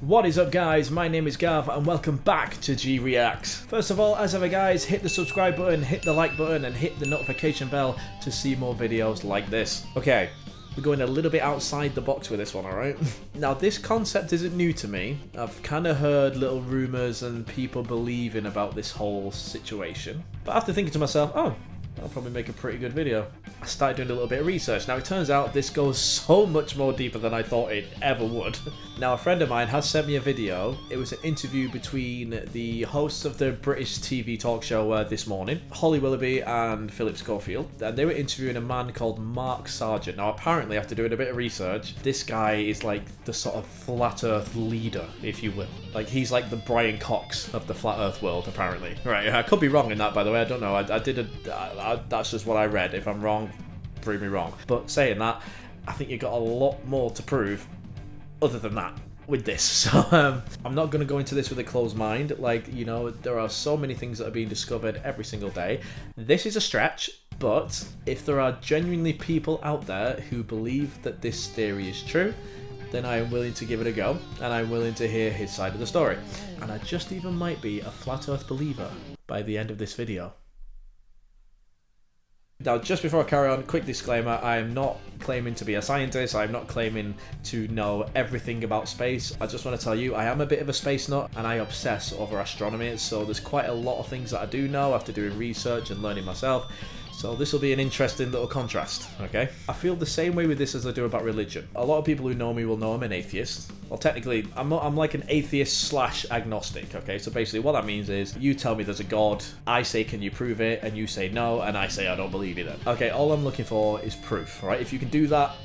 What is up guys, my name is Gav and welcome back to G Reacts. First of all, as ever guys, hit the subscribe button, hit the like button and hit the notification bell to see more videos like this. Okay, we're going a little bit outside the box with this one, alright? Now this concept isn't new to me. I've kind of heard little rumours and people believing about this whole situation. But after thinking to myself, oh, I'll probably make a pretty good video, I started doing a little bit of research. Now it turns out this goes so much more deeper than I thought it ever would. Now a friend of mine has sent me a video. It was an interview between the hosts of the British TV talk show This Morning, Holly Willoughby and Philip Schofield, and they were interviewing a man called Mark Sargent. Now apparently after doing a bit of research, this guy is like the sort of flat earth leader, if you will. Like he's like the Brian Cox of the flat earth world apparently. Right, I could be wrong in that by the way, I don't know. That's just what I read. If I'm wrong, prove me wrong. But saying that, I think you got a lot more to prove other than that with this. So I'm not going to go into this with a closed mind. Like, you know, there are so many things that are being discovered every single day. This is a stretch, but if there are genuinely people out there who believe that this theory is true, then I am willing to give it a go, and I'm willing to hear his side of the story. And I just even might be a flat earth believer by the end of this video. Now, just before I carry on, quick disclaimer, I am not claiming to be a scientist, I'm not claiming to know everything about space. I just want to tell you, I am a bit of a space nut, and I obsess over astronomy, so there's quite a lot of things that I do know after doing research and learning myself. So this will be an interesting little contrast, okay? I feel the same way with this as I do about religion. A lot of people who know me will know I'm an atheist. Well, technically, I'm like an atheist slash agnostic, okay? So basically what that means is, you tell me there's a God, I say can you prove it, and you say no, and I say I don't believe it then. Okay, all I'm looking for is proof, right? If you can do that,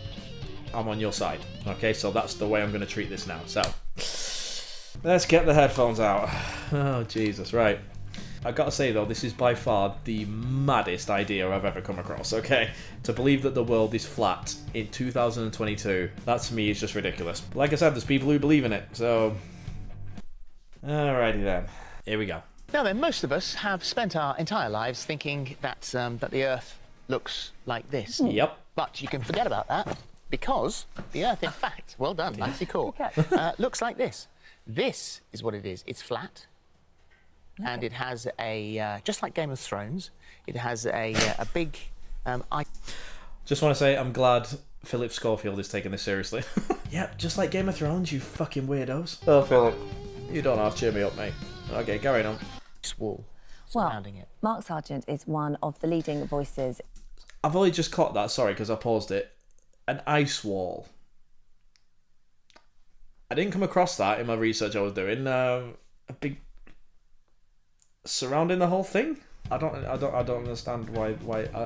I'm on your side, okay? So that's the way I'm gonna treat this now. So, let's get the headphones out. Oh, Jesus, right. I gotta say though, this is by far the maddest idea I've ever come across, okay? To believe that the world is flat in 2022, that to me is just ridiculous. But like I said, there's people who believe in it, so... Alrighty then, here we go. Now then, most of us have spent our entire lives thinking that, that the Earth looks like this. Yep. But you can forget about that, because the Earth, in fact, well done, nicely caught, looks like this. This is what it is. It's flat. And it has a, just like Game of Thrones, it has a big... Just want to say, I'm glad Philip Schofield is taking this seriously. Yep, just like Game of Thrones, you fucking weirdos. Oh, Philip, you don't have to cheer me up, mate. Okay, carry on. Wall surrounding it. Mark Sargent is one of the leading voices. I've only just caught that, sorry, because I paused it. An ice wall. I didn't come across that in my research I was doing. A big... surrounding the whole thing? I don't understand why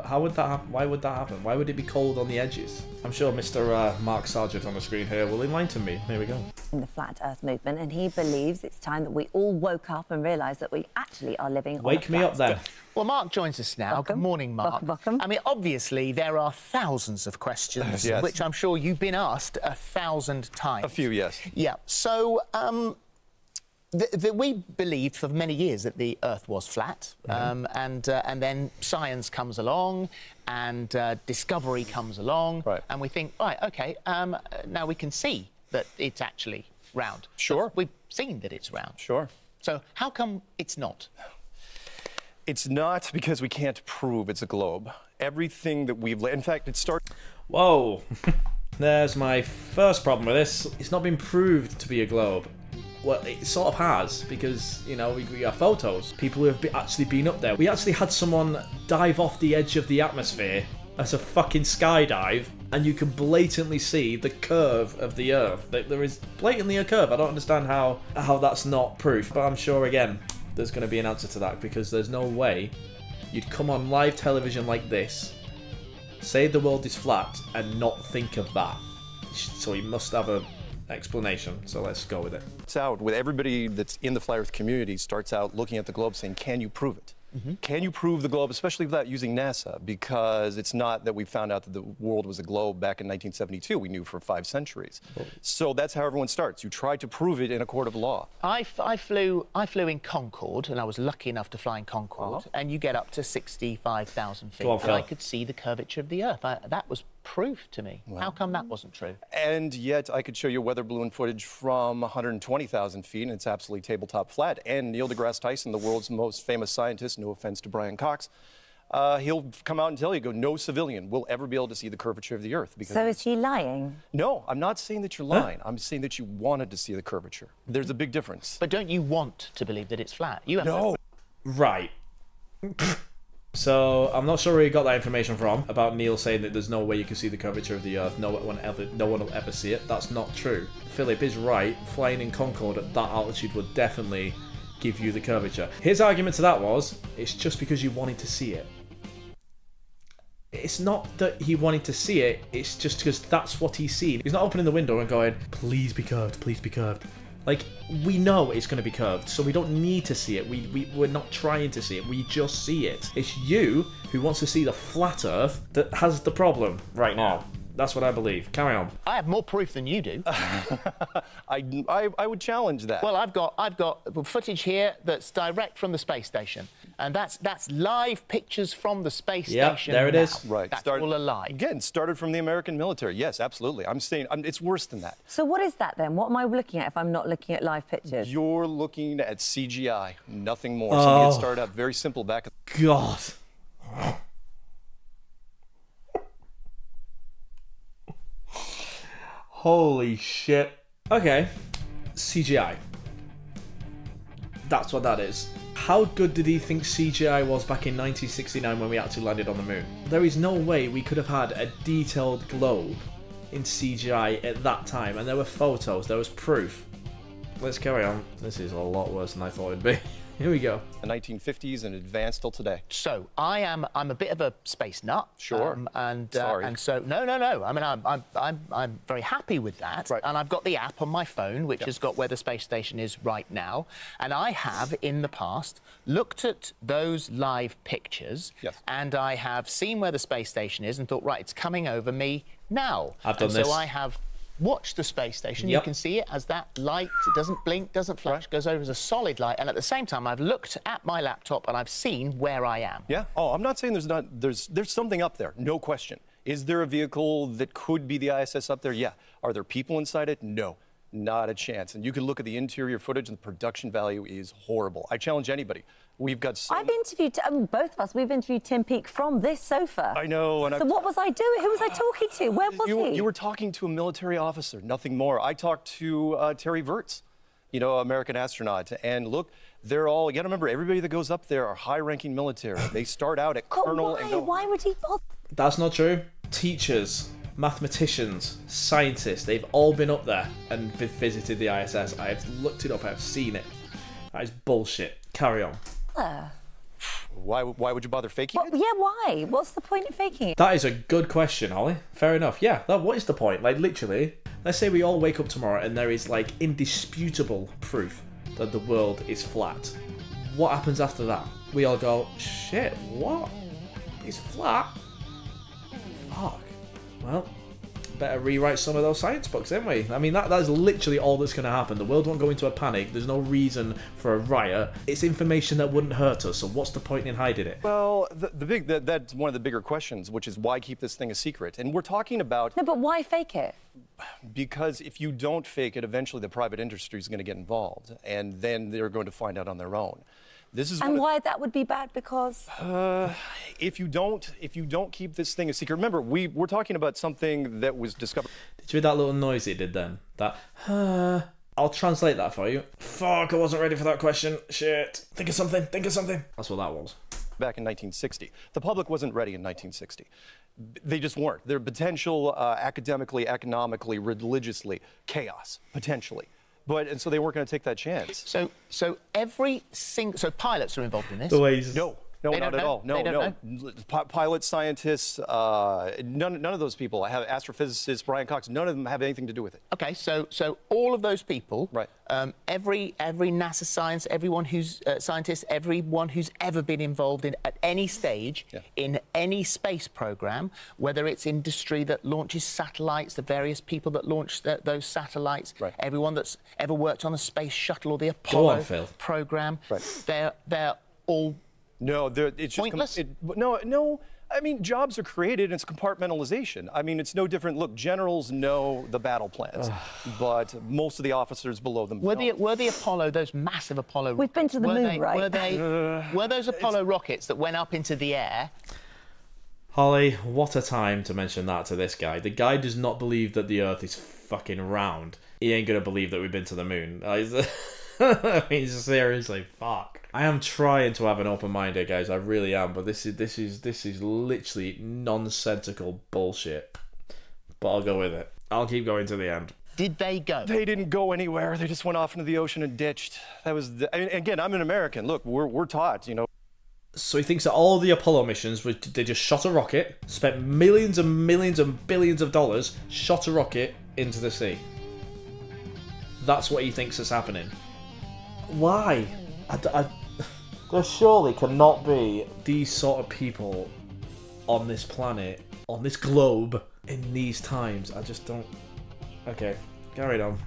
how would that happen? Why would that happen? Why would it be cold on the edges? I'm sure Mr. Mark Sargent on the screen here will enlighten me. Here we go. In the flat earth movement, and he believes it's time that we all woke up and realised that we actually are living on a Wake me up then. Well, Mark joins us now. Welcome. Good morning, Mark. Welcome. I mean, obviously, there are thousands of questions, Yes. which I'm sure you've been asked 1,000 times. A few, yes. Yeah. So, we believed for many years that the Earth was flat, and then science comes along, and discovery comes along, Right. and we think, right, okay, now we can see that it's actually round. Sure. We've seen that it's round. Sure. So how come it's not? It's not because we can't prove it's a globe. Everything that we've... In fact, it starts... Whoa. There's my first problem with this. It's not been proved to be a globe. Well, it sort of has, because, you know, we got photos. People who have actually been up there. We actually had someone dive off the edge of the atmosphere as a fucking skydive, and you can blatantly see the curve of the Earth. There is blatantly a curve. I don't understand how that's not proof, but I'm sure, again, there's going to be an answer to that, because there's no way you'd come on live television like this, say the world is flat, and not think of that. So you must have a explanation, so let's go with it. It's out with everybody that's in the flat Earth community starts out looking at the globe saying, can you prove it? Can you prove the globe, especially without using NASA? Because it's not that we found out that the world was a globe back in 1972. We knew for 5 centuries. So that's how everyone starts. You try to prove it in a court of law. I flew in Concorde, and I was lucky enough to fly in Concorde, and you get up to 65,000 feet, Go on, and I could see the curvature of the Earth. That was proof to me. How come that wasn't true? And yet I could show you weather balloon footage from 120,000 feet, and it's absolutely tabletop flat. And Neil deGrasse Tyson, the world's most famous scientist, no offense to Brian Cox, he'll come out and tell you, no civilian will ever be able to see the curvature of the Earth. So is he lying? No, I'm not saying that you're lying. I'm saying that you wanted to see the curvature. There's a big difference. But don't you want to believe that it's flat? You have No. Right. So I'm not sure where you got that information from about Neil saying that there's no way you can see the curvature of the Earth. No one will ever see it. That's not true. Philip is right. Flying in Concorde at that altitude would definitely give you the curvature. His argument to that was, it's just because you wanted to see it. It's not that he wanted to see it, it's just because that's what he's seen. He's not opening the window and going, please be curved, please be curved. Like, we know it's going to be curved, so we don't need to see it. We're not trying to see it, we just see it. It's you who wants to see the flat Earth that has the problem right now. That's what I believe. Carry on. I have more proof than you do. I would challenge that. Well, I've got footage here that's direct from the space station, and that's live pictures from the space station. There it now. is. Right. That's all a lie. Again, started from the American military. Yes, absolutely. I'm saying it's worse than that. So what is that then? What am I looking at if I'm not looking at live pictures? You're looking at CGI, nothing more. So it started out very simple back. God. Holy shit. Okay. CGI. That's what that is. How good did he think CGI was back in 1969 when we actually landed on the moon? There is no way we could have had a detailed globe in CGI at that time, and there were photos, there was proof. Let's carry on. This is a lot worse than I thought it'd be. Here we go. The 1950s and advanced till today. So I'm a bit of a space nut. Sure. Sorry. And so no. I mean I'm very happy with that. Right. And I've got the app on my phone which has got where the space station is right now. And I have in the past looked at those live pictures. Yes. And I have seen where the space station is and thought, right, it's coming over me now. I've done this. So I have watch the space station. Yep. You can see it as that light. It doesn't blink, doesn't flash, goes over as a solid light. And at the same time, I've looked at my laptop and I've seen where I am. Yeah. Oh, I'm not saying there's something up there. No question. Is there a vehicle that could be the ISS up there? Yeah. Are there people inside it? No. Not a chance. And you can look at the interior footage and the production value is horrible. I challenge anybody. We've got so I've interviewed, both of us, we've interviewed Tim Peake from this sofa. I know. And so what was I doing? Who was I talking to? Where was he? You were talking to a military officer, nothing more. I talked to Terry Virts, you know, American astronaut. And look, they're all, you gotta remember, everybody that goes up there are high-ranking military. They start out at colonel and go... Why would he bother? That's not true. Teachers, mathematicians, scientists, they've all been up there and visited the ISS. I have looked it up, I've seen it. That is bullshit. Carry on. Why would you bother faking it? Yeah, why? What's the point of faking it? That is a good question, Holly. Fair enough. Yeah, what is the point? Like, literally, let's say we all wake up tomorrow and there is, like, indisputable proof that the world is flat. What happens after that? We all go, shit, what? It's flat? Fuck. Well, better rewrite some of those science books, ain't we? I mean, that is literally all that's going to happen. The world won't go into a panic. There's no reason for a riot. It's information that wouldn't hurt us, so what's the point in hiding it? Well, that's one of the bigger questions, which is why keep this thing a secret? And we're talking about... No, but why fake it? Because if you don't fake it, eventually the private industry is going to get involved, and then they're going to find out on their own. This is and why that would be bad, because if you don't keep this thing a secret. Remember, we're talking about something that was discovered. Did you hear that little noise it did then? That I'll translate that for you. Fuck, I wasn't ready for that question. Shit. Think of something. Think of something. That's what that was. Back in 1960, the public wasn't ready in 1960. They just weren't. Their potential, academically, economically, religiously, chaos potentially. And so they weren't going to take that chance. So pilots are involved in this? No, not at all. No. Pilots, scientists, none of those people. I have astrophysicists, Brian Cox. None of them have anything to do with it. Okay, so all of those people, right? Every NASA science, everyone who's scientist, everyone who's ever been involved in at any stage in any space program, whether it's industry that launches satellites, the various people that launch those satellites, everyone that's ever worked on the space shuttle or the Apollo program, they're all No, it's just pointless. No. I mean, jobs are created, and it's compartmentalization. I mean, it's no different. Look, generals know the battle plans, but most of the officers below them don't. Were the Apollo, those massive Apollo... We've been to the moon, right? Were those Apollo rockets that went up into the air? Holly, what a time to mention that to this guy. The guy does not believe that the Earth is fucking round. He ain't gonna believe that we've been to the moon. I mean, seriously, fuck. I am trying to have an open mind here, guys. I really am, but this is literally nonsensical bullshit. But I'll go with it. I'll keep going to the end. Did they go? They didn't go anywhere. They just went off into the ocean and ditched. That was. I mean, again, I'm an American. Look, we're taught, you know. So he thinks that all the Apollo missions, they just shot a rocket, spent millions and millions and billions of dollars, shot a rocket into the sea. That's what he thinks is happening. Why? There surely cannot be these sort of people on this planet, on this globe, in these times. I just don't... Okay, carry on.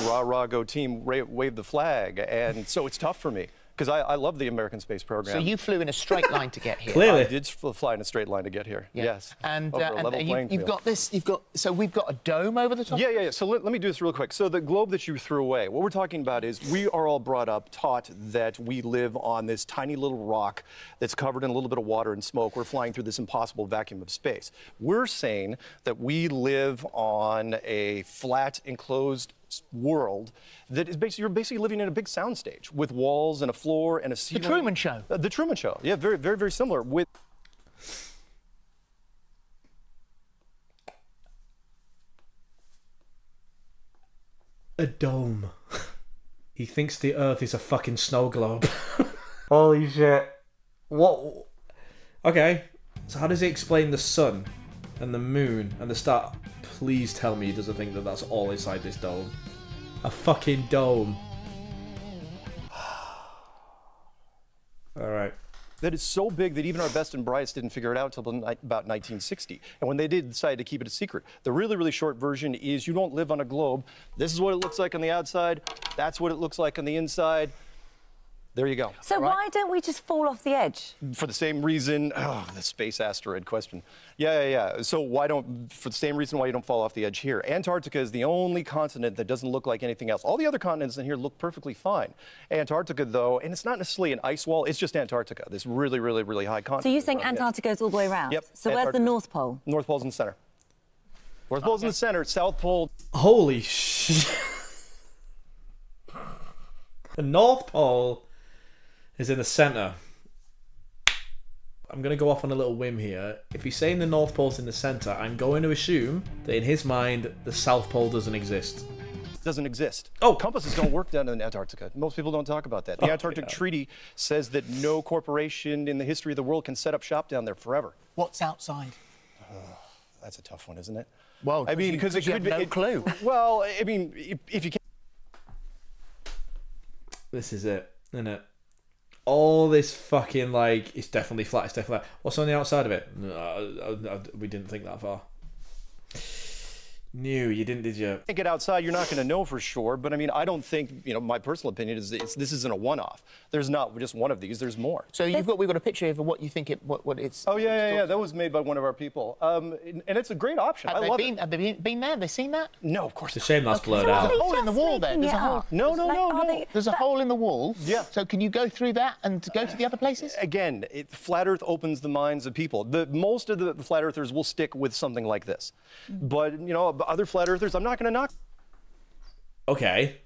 Rah, rah, go team, wave the flag. And so it's tough for me, because I love the American space program. So you flew in a straight line to get here. Clearly. I did fly in a straight line to get here, yes. And, over a level playing you've field. got this, so we've got a dome over the top? Yeah. So let me do this real quick. So the globe that you threw away, what we're talking about is we are all brought up, taught that we live on this tiny little rock that's covered in a little bit of water and smoke. We're flying through this impossible vacuum of space. We're saying that we live on a flat, enclosed world that is basically, you're basically living in a big soundstage with walls and a floor and a ceiling. The Truman Show. The Truman Show. Yeah, very, very, very similar. With a dome. He thinks the Earth is a fucking snow globe. Holy shit. What? Okay, so how does he explain the sun and the moon and the star? Please tell me he doesn't think that that's all inside this dome. A fucking dome. Alright. that is so big that even our best and brightest didn't figure it out until about 1960. And when they did, decide to keep it a secret. The really, really short version is you don't live on a globe. This is what it looks like on the outside. That's what it looks like on the inside. There you go. So why don't we just fall off the edge? For the same reason, oh, the space asteroid question. Yeah. So for the same reason why you don't fall off the edge here. Antarctica is the only continent that doesn't look like anything else. All the other continents in here look perfectly fine. Antarctica, though, and it's not necessarily an ice wall, it's just Antarctica, this really, really, really high continent. So you think Antarctica goes all the way around? Yep. So where's the North Pole? North Pole's in the center. North Pole's in the center, South Pole. Holy shit. The North Pole is in the center. I'm going to go off on a little whim here. If he's saying the North Pole's in the center, I'm going to assume that in his mind, the South Pole doesn't exist. Doesn't exist. Oh, compasses don't work down in Antarctica. Most people don't talk about that. The Antarctic Treaty says that no corporation in the history of the world can set up shop down there forever. What's outside? That's a tough one, isn't it? Well, I mean, because it could be no clue. Well, I mean, if you can't. This is it, isn't it? All this fucking, like, it's definitely flat, it's definitely flat. What's on the outside of it? No, we didn't think that far. No, you didn't, did you? Get outside, you're not going to know for sure. But I mean, I don't think, you know, my personal opinion is this isn't a one-off. There's not just one of these. There's more. So we've got a picture of what you think what it's. Oh yeah. That was made by one of our people, and it's a have they been there? Have they seen that? No, of course. It's a shame that's blurred out. There's a hole in the wall there. There's a hole. No. There's a hole in the wall. Yeah. So can you go through that and go to the other places? Again, flat Earth opens the minds of people. Most of the flat earthers will stick with something like this, but you know, other flat earthers, I'm not going to knock. Okay.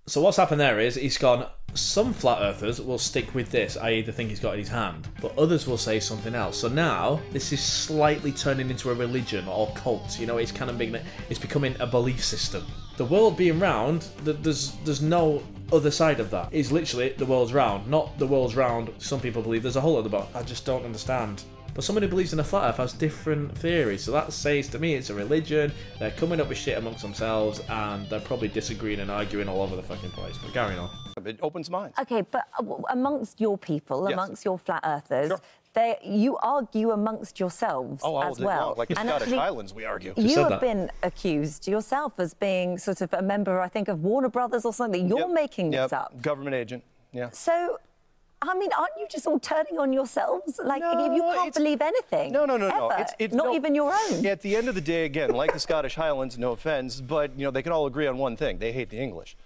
So what's happened there is he's gone, some flat earthers will stick with this, i.e. the thing he's got in his hand, but others will say something else. So now this is slightly turning into a religion or cult. You know, it's kind of it's becoming a belief system. The world being round, there's no other side of that. It's literally the world's round, not the world's round. Some people believe there's a hole at the bottom. I just don't understand. But someone who believes in a flat earth has different theories. So that says to me it's a religion. They're coming up with shit amongst themselves and they're probably disagreeing and arguing all over the fucking place. But carry on. It opens minds. Okay, but amongst your people, Yes. amongst your flat earthers, Sure. you argue amongst yourselves as well. Like the Scottish Highlands, we argue. You have been accused yourself as being sort of a member, I think, of Warner Brothers or something. You're making this up. Government agent, yeah. So I mean, aren't you just all turning on yourselves? Like, No, you can't believe anything. No. Ever. Not even your own. At the end of the day, again, like the Scottish Highlands, no offense, but they can all agree on one thing: they hate the English.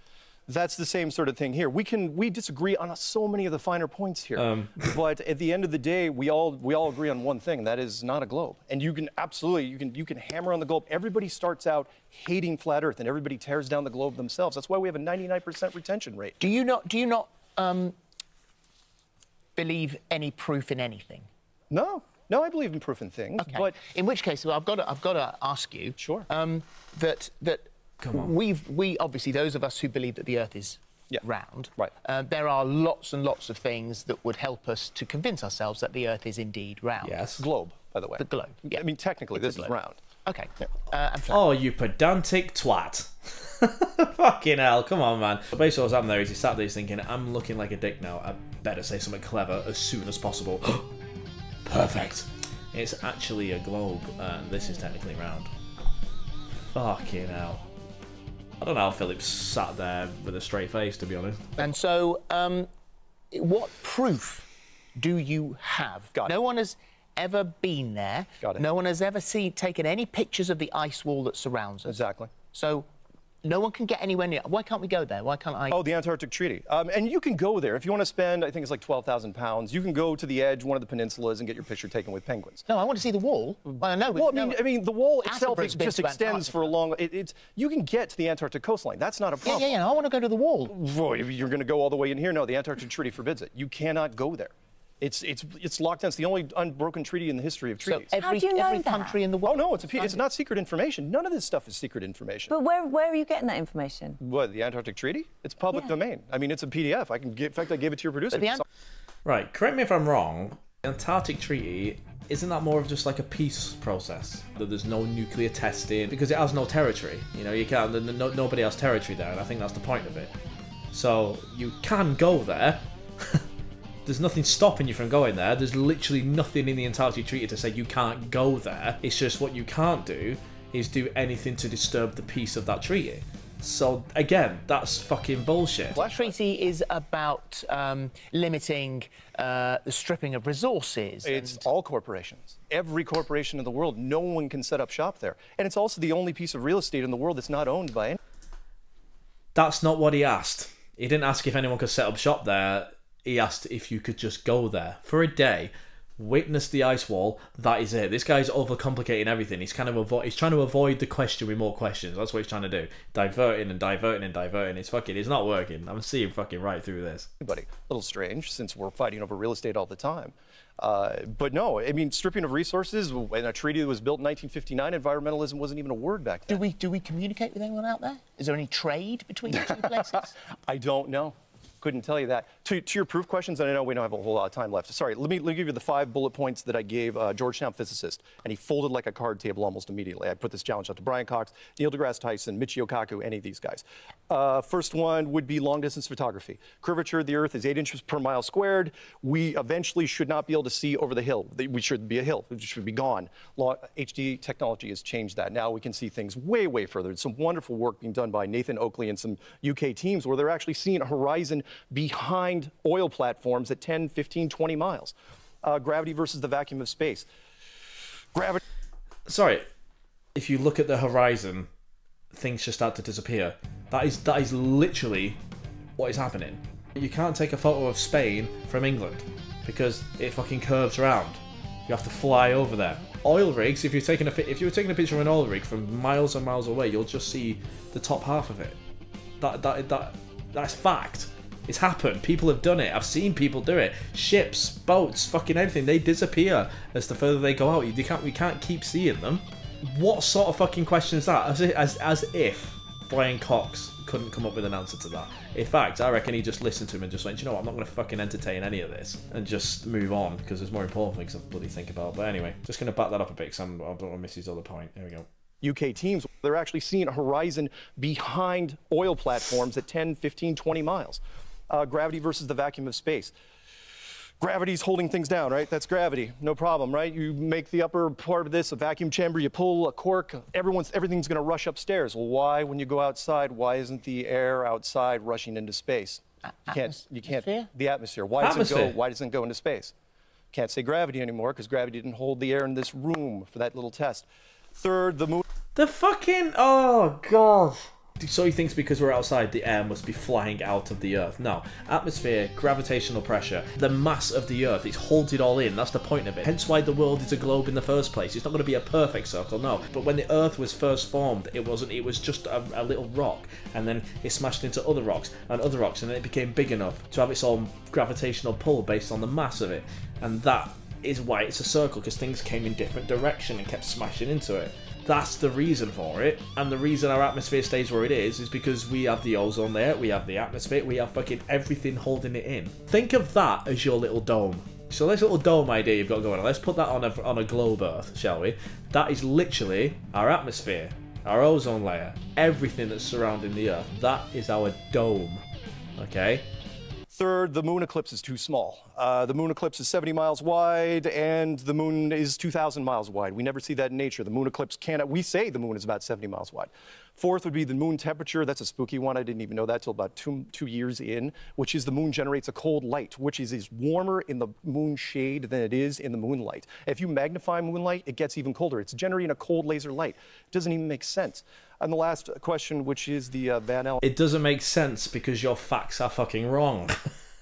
That's the same sort of thing here. We disagree on so many of the finer points here, but at the end of the day, we all agree on one thing, and that is not a globe. And you can absolutely you can hammer on the globe. Everybody starts out hating flat Earth, and everybody tears down the globe themselves. That's why we have a 99% retention rate. Do you not believe any proof in anything? No, I believe in proof in things. Okay. But in which case, well, I've got to ask you. Sure. That Come on. we obviously, those of us who believe that the Earth is round, right. There are lots and lots of things that would help us to convince ourselves that the Earth is indeed round. Yes. globe, by the way. The globe. Yeah. I mean, technically, It's a this is globe. round. Okay. Yeah. And flat. Oh, you pedantic twat. Fucking hell, come on, man. But basically what's happening there is he sat there thinking, I'm looking like a dick now. I better say something clever as soon as possible. Perfect. It's actually a globe, and this is technically round. Fucking hell. I don't know how Philip sat there with a straight face, to be honest. And so, what proof do you have? Got it. No one has ever been there. Got it. No one has ever taken any pictures of the ice wall that surrounds us. Exactly. So, no one can get anywhere near. Why can't we go there? Why can't I? Oh, the Antarctic Treaty. And you can go there. If you want to spend, I think it's like 12,000 pounds, you can go to the edge, one of the peninsulas, and get your picture taken with penguins. No, I want to see the wall. Well, no. Well, no. I mean, the wall itself Attenborough's been just to extends for a long... you can get to the Antarctic coastline. That's not a problem. Yeah. I want to go to the wall. Boy, you're going to go all the way in here? No, the Antarctic Treaty forbids it. You cannot go there. It's locked down. It's the only unbroken treaty in the history of treaties. So How do you know every that? country in the world. Oh, no, it's not secret information. None of this stuff is secret information. But where are you getting that information? What, the Antarctic Treaty? It's public domain. I mean, it's a PDF. In fact, I gave it to your producer. Right, correct me if I'm wrong. The Antarctic Treaty, isn't that more of just like a peace process? That there's no nuclear testing because it has no territory. You can't. Nobody has territory there, and I think that's the point of it. So you can go there. There's nothing stopping you from going there. There's literally nothing in the Antarctic Treaty to say you can't go there. It's just what you can't do is do anything to disturb the peace of that treaty. So, again, that's fucking bullshit. The treaty is about limiting the stripping of resources. It's all corporations. Every corporation in the world, no one can set up shop there. And it's also the only piece of real estate in the world that's not owned by anyone. That's not what he asked. He didn't ask if anyone could set up shop there. He asked if you could just go there for a day, witness the ice wall. That is it. This guy's overcomplicating everything. He's trying to avoid the question with more questions. That's what he's trying to do. Diverting and diverting and diverting. It's not working. I'm seeing fucking right through this. A little strange since we're fighting over real estate all the time. But no, I mean, stripping of resources in a treaty that was built in 1959, environmentalism wasn't even a word back then. Do we communicate with anyone out there? Is there any trade between the two places? I don't know. Couldn't tell you that. To your proof questions, and I know we don't have a whole lot of time left. Sorry, let me give you the 5 bullet points that I gave Georgetown physicist, and he folded like a card table almost immediately. I put this challenge out to Brian Cox, Neil deGrasse Tyson, Michio Kaku, any of these guys. First one would be long-distance photography. Curvature of the Earth is 8 inches per mile squared. We eventually should not be able to see over the hill. We should be a hill. It should be gone. HD technology has changed that. Now we can see things way, way further. There's some wonderful work being done by Nathan Oakley and some UK teams where they're actually seeing a horizon behind oil platforms at 10, 15, 20 miles. Gravity versus the vacuum of space. Gravity. Sorry, if you look at the horizon, things just start to disappear. That is literally what is happening. You can't take a photo of Spain from England because it fucking curves around. You have to fly over there. Oil rigs, if you were taking a picture of an oil rig from miles and miles away, you'll just see the top half of it. That's fact. It's happened. People have done it. I've seen people do it. Ships, boats, fucking anything. They disappear as the further they go out. We can't keep seeing them. What sort of fucking question is that? As if Brian Cox couldn't come up with an answer to that. In fact, I reckon he just listened to him and just went, you know what, I'm not going to fucking entertain any of this and just move on because there's more important things to bloody think about. But anyway, just going to back that up a bit because I don't want to miss his other point. Here we go. UK teams, they're actually seeing a horizon behind oil platforms at 10, 15, 20 miles. Gravity versus the vacuum of space. Gravity's holding things down, right? That's gravity, no problem, right? You make the upper part of this a vacuum chamber, you pull a cork, everything's gonna rush upstairs. Well, why, when you go outside, why isn't the air outside rushing into space? You can't. Atmosphere? The atmosphere. Why doesn't it go into space? Can't say gravity anymore because gravity didn't hold the air in this room for that little test. Third, the moon. The fucking... Oh, God. So he thinks because we're outside, the air must be flying out of the Earth. No. Atmosphere, gravitational pressure, the mass of the Earth, it holds it all in. That's the point of it. Hence why the world is a globe in the first place. It's not going to be a perfect circle, no. But when the Earth was first formed, it wasn't. It was just a little rock. And then it smashed into other rocks, and then it became big enough to have its own gravitational pull based on the mass of it. And that is why it's a circle, because things came in different direction and kept smashing into it. That's the reason for it, and the reason our atmosphere stays where it is because we have the ozone layer, we have the atmosphere, we have fucking everything holding it in. Think of that as your little dome. So this little dome idea you've got going on, let's put that on a globe Earth, shall we? That is literally our atmosphere, our ozone layer, everything that's surrounding the Earth. That is our dome, okay? Third, the moon eclipse is too small. The moon eclipse is 70 miles wide, and the moon is 2,000 miles wide. We never see that in nature. The moon eclipse cannot. We say the moon is about 70 miles wide. Fourth would be the moon temperature. That's a spooky one. I didn't even know that till about two years in, which is the moon generates a cold light, which is warmer in the moon shade than it is in the moonlight. If you magnify moonlight, it gets even colder. It's generating a cold laser light. It doesn't even make sense. And the last question, which is the Van Allen. It doesn't make sense because your facts are fucking wrong.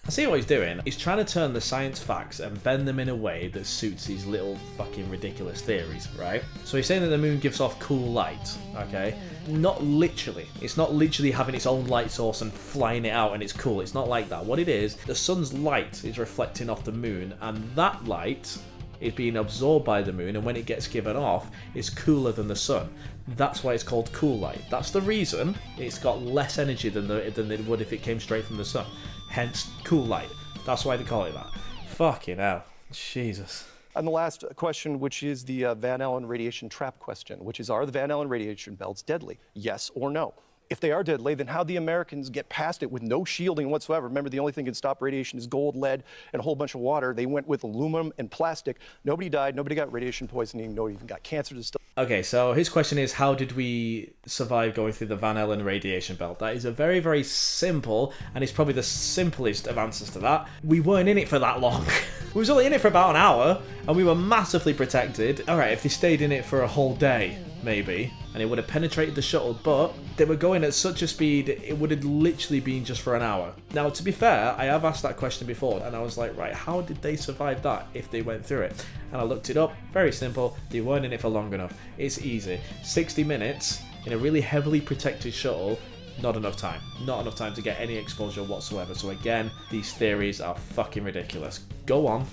I see what he's doing. He's trying to turn the science facts and bend them in a way that suits his little fucking ridiculous theories, right? So he's saying that the moon gives off cool light, okay? Not literally. It's not literally having its own light source and flying it out and it's cool. It's not like that. What it is, the sun's light is reflecting off the moon, and that light is being absorbed by the moon, and when it gets given off, it's cooler than the sun. That's why it's called cool light. That's the reason it's got less energy than it would if it came straight from the sun. Hence, cool light. That's why they call it that. Fucking hell. Jesus. And the last question, which is the Van Allen radiation trap question, which is, are the Van Allen radiation belts deadly? Yes or no? If they are deadly, then how'd the Americans get past it with no shielding whatsoever? Remember, the only thing that can stop radiation is gold, lead, and a whole bunch of water. They went with aluminum and plastic. Nobody died. Nobody got radiation poisoning. Nobody even got cancer. Okay, so his question is, how did we survive going through the Van Allen radiation belt? That is a very, very simple, and it's probably the simplest of answers to that. We weren't in it for that long. We was only in it for about an hour, and we were massively protected. All right, if they stayed in it for a whole day, maybe, and it would have penetrated the shuttle, but they were going at such a speed, it would have literally been just for an hour. Now, to be fair, I have asked that question before, and I was like, right, how did they survive that if they went through it? And I looked it up, very simple, they weren't in it for long enough. It's easy. 60 minutes in a really heavily protected shuttle, not enough time. Not enough time to get any exposure whatsoever. So again, these theories are fucking ridiculous. Go on.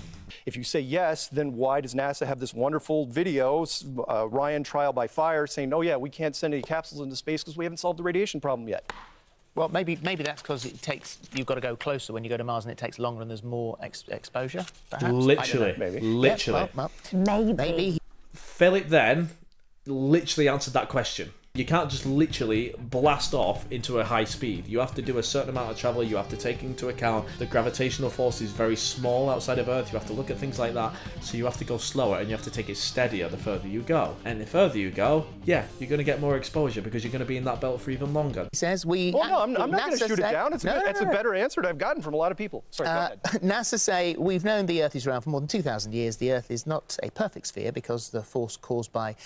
If you say yes, then why does NASA have this wonderful video, Ryan Trial by Fire, saying, oh yeah, we can't send any capsules into space because we haven't solved the radiation problem yet? Well, maybe that's because you've got to go closer when you go to Mars, and it takes longer and there's more exposure, perhaps? Literally. Maybe. Literally. Yeah, Maybe. Philip then literally answered that question. You can't just literally blast off into a high speed. You have to do a certain amount of travel. You have to take into account the gravitational force is very small outside of Earth. You have to look at things like that. So you have to go slower and you have to take it steadier the further you go. And the further you go, yeah, you're going to get more exposure because you're going to be in that belt for even longer. He says we... Oh, no, I'm not going to shoot it down. It's a better answer that I've gotten from a lot of people. Sorry, go ahead. NASA say, we've known the Earth is around for more than 2,000 years. The Earth is not a perfect sphere because the force caused by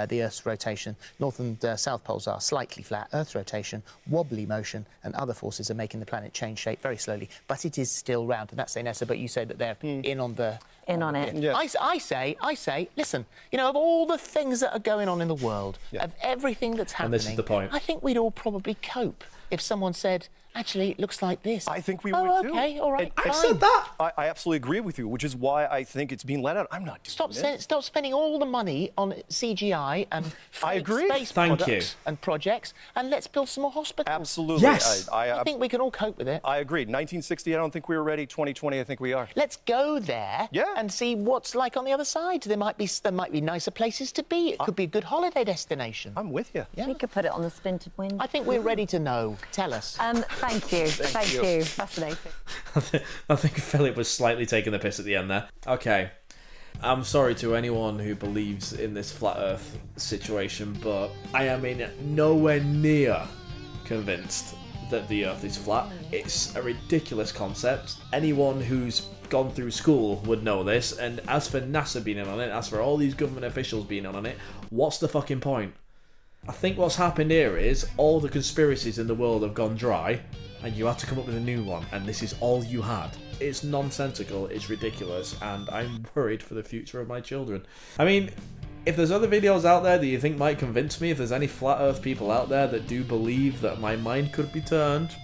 the Earth's rotation, north and south poles are slightly flat. Earth's rotation, wobbly motion, and other forces are making the planet change shape very slowly. But it is still round, and that's NASA. But you say that they're in on it. Yeah. I say, listen, you know, of all the things that are going on in the world, of everything that's happening, And this is the point. I think we'd all probably cope if someone said, actually, it looks like this. I think we would too. Okay, all right, I said that. I absolutely agree with you, which is why I think it's being let out. I'm not doing this. Stop spending all the money on CGI and I agree. space Thank products you. and projects, and let's build some more hospitals. Absolutely. Yes. I think we can all cope with it. I agreed. 1960, I don't think we were ready. 2020, I think we are. Let's go there and see what's like on the other side. There might be nicer places to be. It could be a good holiday destination. I'm with you. Yeah. We could put it on the splintered wind. I think we're ready to know. Tell us. Thank you. Thank you. Fascinating. I think Philip was slightly taking the piss at the end there. Okay. I'm sorry to anyone who believes in this flat earth situation, but I am nowhere near convinced that the Earth is flat. It's a ridiculous concept. Anyone who's gone through school would know this, and as for NASA being in on it, as for all these government officials being on it, what's the fucking point? I think what's happened here is all the conspiracies in the world have gone dry, and you had to come up with a new one, and this is all you had. It's nonsensical, it's ridiculous, and I'm worried for the future of my children. I mean, if there's other videos out there that you think might convince me, if there's any flat earth people out there that do believe that my mind could be turned,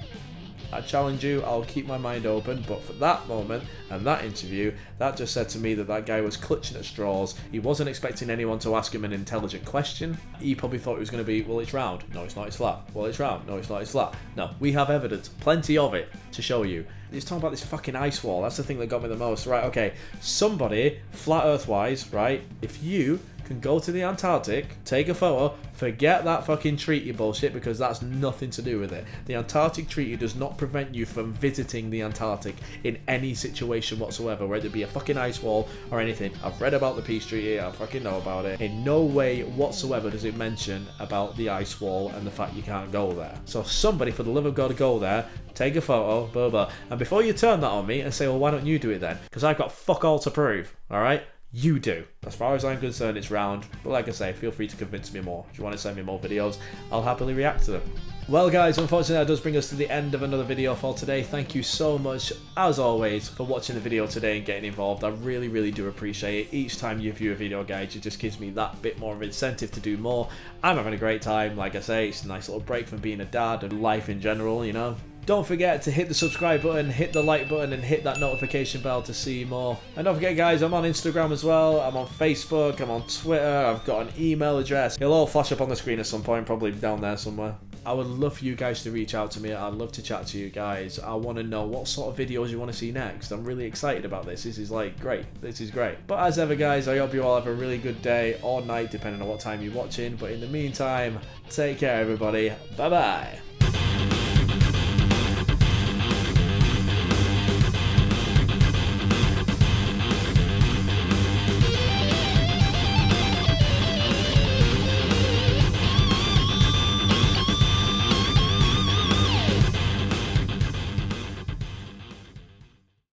I challenge you, I'll keep my mind open. But for that moment and that interview, that just said to me that that guy was clutching at straws. He wasn't expecting anyone to ask him an intelligent question. He probably thought it was going to be, well, it's round. No, it's not, it's flat. Well, it's round. No, it's not, it's flat. No, we have evidence, plenty of it, to show you. He's talking about this fucking ice wall. That's the thing that got me the most. Right, okay, somebody, flat earth-wise, right, if you can go to the Antarctic, take a photo, forget that fucking treaty bullshit, because that's nothing to do with it. The Antarctic Treaty does not prevent you from visiting the Antarctic in any situation whatsoever, whether it be a fucking ice wall or anything. I've read about the Peace Treaty, I fucking know about it. In no way whatsoever does it mention about the ice wall and the fact you can't go there. So somebody, for the love of God, go there, take a photo, blah blah. And before you turn that on me and say, well, why don't you do it then? Because I've got fuck all to prove, alright? You do. As far as I'm concerned, it's round. But like I say, feel free to convince me more. If you want to send me more videos, I'll happily react to them. Well guys, unfortunately that does bring us to the end of another video for today. Thank you so much, as always, for watching the video today and getting involved. I really, really do appreciate it. Each time you view a video, guys, it just gives me that bit more of incentive to do more. I'm having a great time. Like I say, it's a nice little break from being a dad and life in general, you know. Don't forget to hit the subscribe button, hit the like button, and hit that notification bell to see more. And don't forget, guys, I'm on Instagram as well. I'm on Facebook, I'm on Twitter, I've got an email address. It'll all flash up on the screen at some point, probably down there somewhere. I would love for you guys to reach out to me. I'd love to chat to you guys. I want to know what sort of videos you want to see next. I'm really excited about this. This is like great. This is great. But as ever, guys, I hope you all have a really good day or night, depending on what time you're watching. But in the meantime, take care, everybody. Bye-bye.